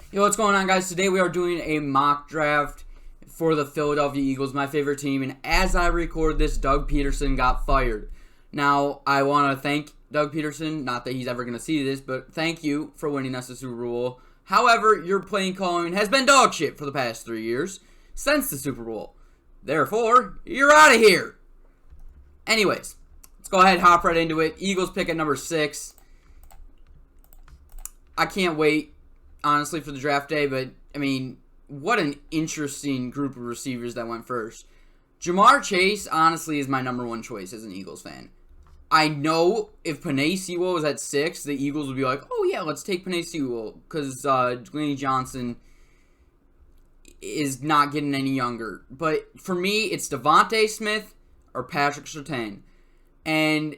Yo, what's going on, guys? Today we are doing a mock draft for the Philadelphia Eagles, my favorite team. And as I record this, Doug Peterson got fired. Now, I want to thank Doug Peterson, not that he's ever going to see this, but thank you for winning us the Super Bowl. However, your playing calling has been dog shit for the past 3 years since the Super Bowl. Therefore, you're out of here. Anyways, let's go ahead and hop right into it. Eagles pick at number 6. I can't wait, honestly, for the draft day, but, I mean, what an interesting group of receivers that went first. Jamar Chase, honestly, is my number one choice as an Eagles fan. I know if Penei Sewell was at 6, the Eagles would be like, oh, yeah, let's take Penei Sewell, because Dwayne Johnson is not getting any younger. But for me, it's Devonta Smith or Patrick Surtain. And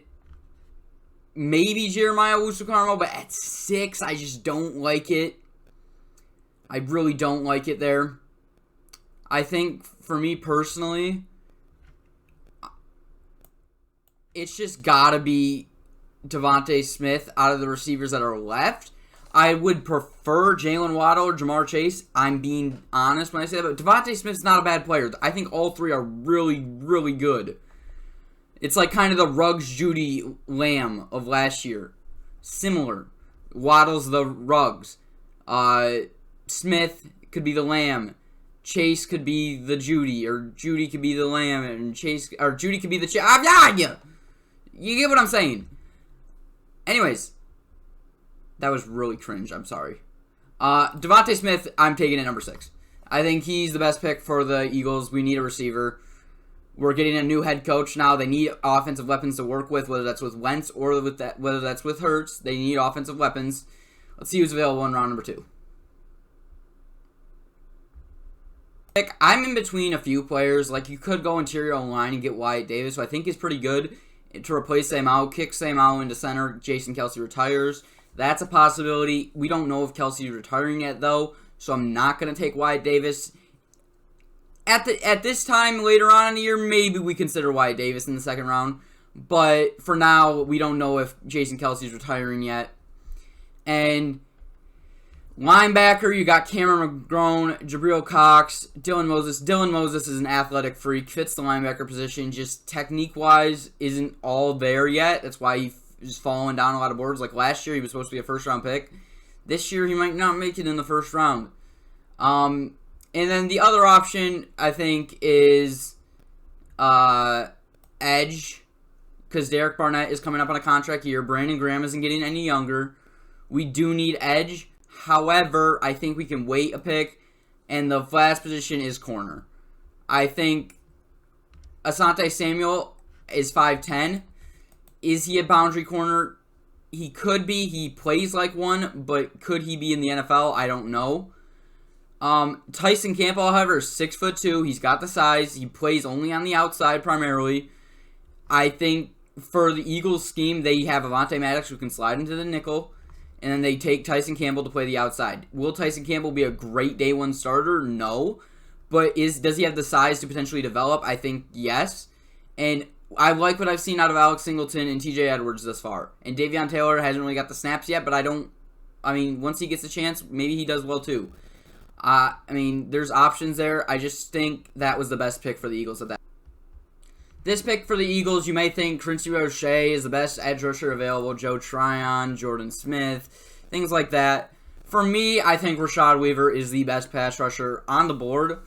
maybe Jeremiah Owusu-Koramoah, but at 6, I just don't like it. I really don't like it there. I think, for me personally, it's just got to be Devonta Smith out of the receivers that are left. I would prefer Jalen Waddle or Jamar Chase. I'm being honest when I say that, but Devonta Smith's not a bad player. I think all three are really, really good. It's like kind of the Ruggs, Judy, Lamb of last year. Similar. Waddle's the Ruggs. Smith could be the Lamb. Chase could be the Judy, or Judy could be the Lamb, and Chase or Judy could be the Chase. You get what I'm saying. Anyways, that was really cringe. I'm sorry. Devonta Smith, I'm taking at number 6. I think he's the best pick for the Eagles. We need a receiver. We're getting a new head coach now. They need offensive weapons to work with, whether that's with Wentz or whether that's with Hurts. They need offensive weapons. Let's see who's available in round number 2. I'm in between a few players. Like, you could go interior line and get Wyatt Davis, who I think is pretty good to replace Sam Howell. Kick Sam Howell into center. Jason Kelce retires. That's a possibility. We don't know if Kelce's retiring yet, though, so I'm not going to take Wyatt Davis. At this time later on in the year, maybe we consider Wyatt Davis in the second round. But for now, we don't know if Jason Kelce's retiring yet. And linebacker, you got Cameron McGrone, Jabril Cox, Dylan Moses. Dylan Moses is an athletic freak, fits the linebacker position, just technique-wise isn't all there yet. That's why he's falling down a lot of boards. Like last year, he was supposed to be a first-round pick. This year, he might not make it in the first round. And then the other option, I think, is edge, because Derek Barnett is coming up on a contract year. Brandon Graham isn't getting any younger. We do need edge. However, I think we can wait a pick, and the last position is corner. I think Asante Samuel is 5'10". Is he a boundary corner? He could be. He plays like one, but could he be in the NFL? I don't know. Tyson Campbell, however, is 6'2". He's got the size. He plays only on the outside primarily. I think for the Eagles scheme, they have Avonte Maddox who can slide into the nickel, and then they take Tyson Campbell to play the outside. Will Tyson Campbell be a great day one starter? No. But does he have the size to potentially develop? I think yes. And I like what I've seen out of Alex Singleton and TJ Edwards thus far. And Davion Taylor hasn't really got the snaps yet, but once he gets a chance, maybe he does well too. There's options there. I just think that was the best pick for the Eagles at that. This pick for the Eagles, you may think Quincy Roche is the best edge rusher available. Joe Tryon, Jordan Smith, things like that. For me, I think Rashad Weaver is the best pass rusher on the board.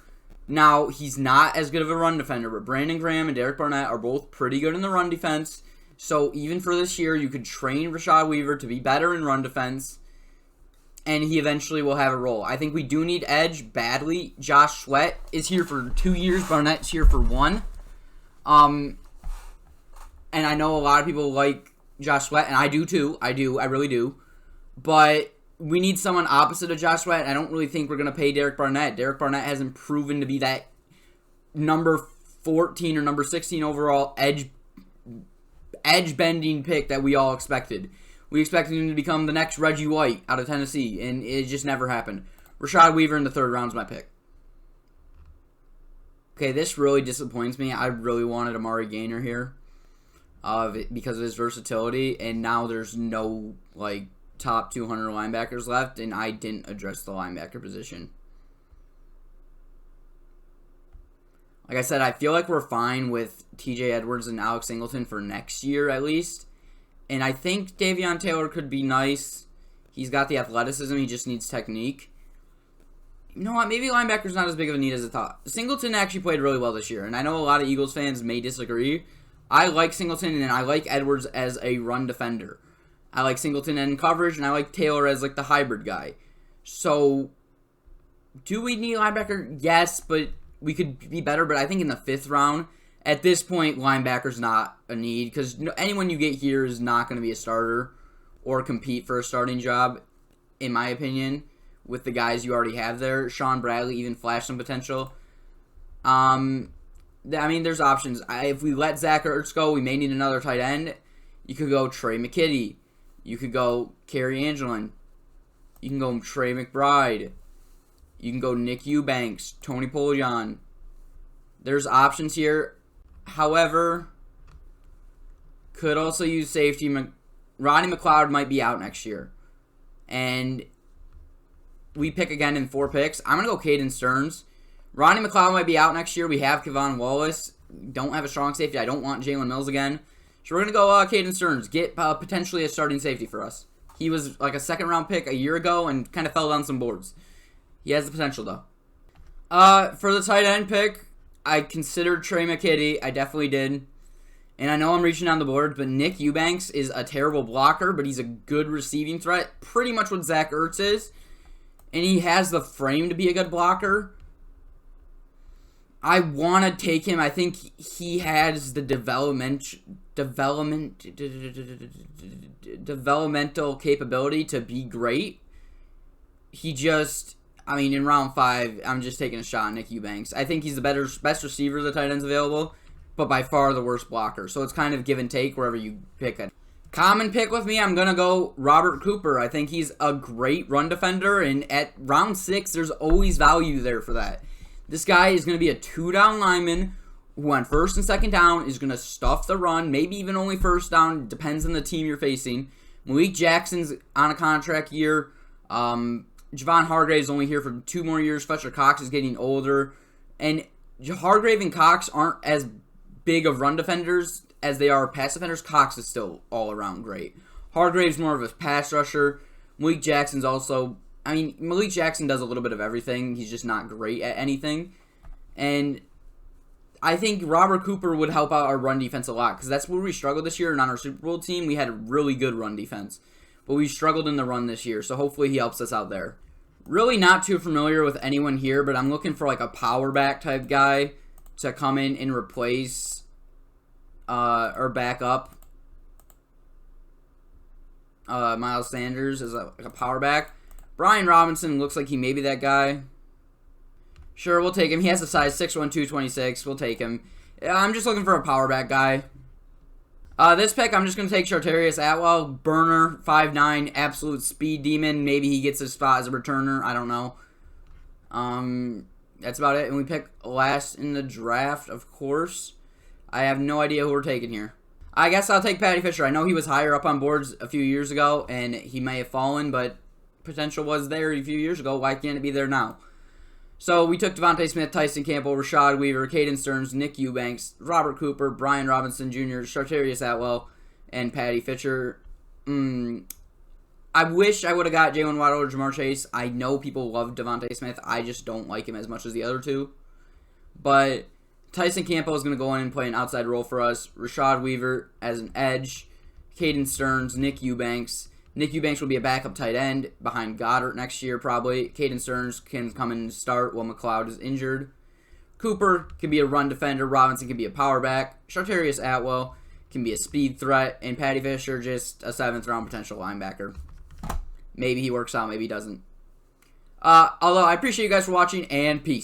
Now, he's not as good of a run defender, but Brandon Graham and Derek Barnett are both pretty good in the run defense. So even for this year, you could train Rashad Weaver to be better in run defense, and he eventually will have a role. I think we do need edge badly. Josh Sweat is here for 2 years. Barnett's here for 1. And I know a lot of people like Josh Sweat, and I do too. I really do. But we need someone opposite of Josh Sweat. I don't really think we're going to pay Derek Barnett. Derek Barnett hasn't proven to be that number 14 or number 16 overall edge-bending pick that we all expected. We expected him to become the next Reggie White out of Tennessee, and it just never happened. Rashad Weaver in the 3rd round is my pick. Okay, this really disappoints me. I really wanted Amari Gaynor here because of his versatility, and now there's no, top 200 linebackers left, and I didn't address the linebacker position. Like I said, I feel like we're fine with TJ Edwards and Alex Singleton for next year at least. And I think Davion Taylor could be nice. He's got the athleticism. He just needs technique. You know what? Maybe linebacker's not as big of a need as I thought. Singleton actually played really well this year, and I know a lot of Eagles fans may disagree. I like Singleton, and I like Edwards as a run defender. I like Singleton in coverage, and I like Taylor as like the hybrid guy. So, do we need linebacker? Yes, but we could be better. But I think in the 5th round, at this point, linebacker's not a need because anyone you get here is not going to be a starter or compete for a starting job, in my opinion. With the guys you already have there. Sean Bradley even flashed some potential. I mean, there's options. If we let Zach Ertz go, we may need another tight end. You could go Trey McKitty. You could go Kerry Angelin. You can go Trey McBride. You can go Nick Eubanks, Tony Polian. There's options here. However, could also use safety. Rodney McLeod might be out next year. And we pick again in 4 picks. I'm going to go Caden Stearns. Ronnie McLeod might be out next year. We have Kevon Wallace. Don't have a strong safety. I don't want Jalen Mills again. So we're going to go Caden Stearns. Get potentially a starting safety for us. He was like a 2nd-round pick a year ago and kind of fell down some boards. He has the potential, though. For the tight end pick, I considered Trey McKitty. I definitely did. And I know I'm reaching down the board, but Nick Eubanks is a terrible blocker, but he's a good receiving threat. Pretty much what Zach Ertz is. And he has the frame to be a good blocker. I want to take him. I think he has the developmental capability to be great. He just, I mean, in round 5, I'm just taking a shot on Nick Eubanks. I think he's the best receiver of the tight ends available, but by far the worst blocker. So it's kind of give and take wherever you pick it. Common pick with me, I'm going to go Robert Cooper. I think he's a great run defender, and at round 6, there's always value there for that. This guy is going to be a 2-down lineman who on 1st and 2nd down is going to stuff the run, maybe even only 1st down, depends on the team you're facing. Malik Jackson's on a contract year. Javon Hargrave's only here for 2 more years. Fletcher Cox is getting older. And Hargrave and Cox aren't as big of run defenders as they are pass defenders. Cox is still all around great. Hargrave's more of a pass rusher. Malik Jackson's also, I mean, Malik Jackson does a little bit of everything. He's just not great at anything. And I think Robert Cooper would help out our run defense a lot because that's where we struggled this year. And on our Super Bowl team, we had a really good run defense. But we struggled in the run this year, so hopefully he helps us out there. Really not too familiar with anyone here, but I'm looking for like a power back type guy to come in and replace or back up Miles Sanders as a power back. Brian Robinson looks like he may be that guy. Sure, we'll take him. He has a size 6'1", 226. We'll take him. I'm just looking for a power back guy. This pick, I'm just going to take Chartarius Atwell. Burner, 5'9", absolute speed demon. Maybe he gets his spot as a returner. I don't know. That's about it. And we pick last in the draft, of course. I have no idea who we're taking here. I guess I'll take Patty Fisher. I know he was higher up on boards a few years ago, and he may have fallen, but potential was there a few years ago. Why can't it be there now? So we took Devonta Smith, Tyson Campbell, Rashad Weaver, Caden Stearns, Nick Eubanks, Robert Cooper, Brian Robinson Jr., Chartarius Atwell, and Patty Fisher. I wish I would have got Jalen Waddle or Jamar Chase. I know people love Devonta Smith. I just don't like him as much as the other two. But Tyson Campbell is going to go in and play an outside role for us. Rashad Weaver as an edge. Caden Stearns, Nick Eubanks. Nick Eubanks will be a backup tight end behind Goddard next year probably. Caden Stearns can come in and start while McLeod is injured. Cooper can be a run defender. Robinson can be a power back. Chartarius Atwell can be a speed threat. And Patty Fisher just a 7th round potential linebacker. Maybe he works out, maybe he doesn't. Although I appreciate you guys for watching, and peace.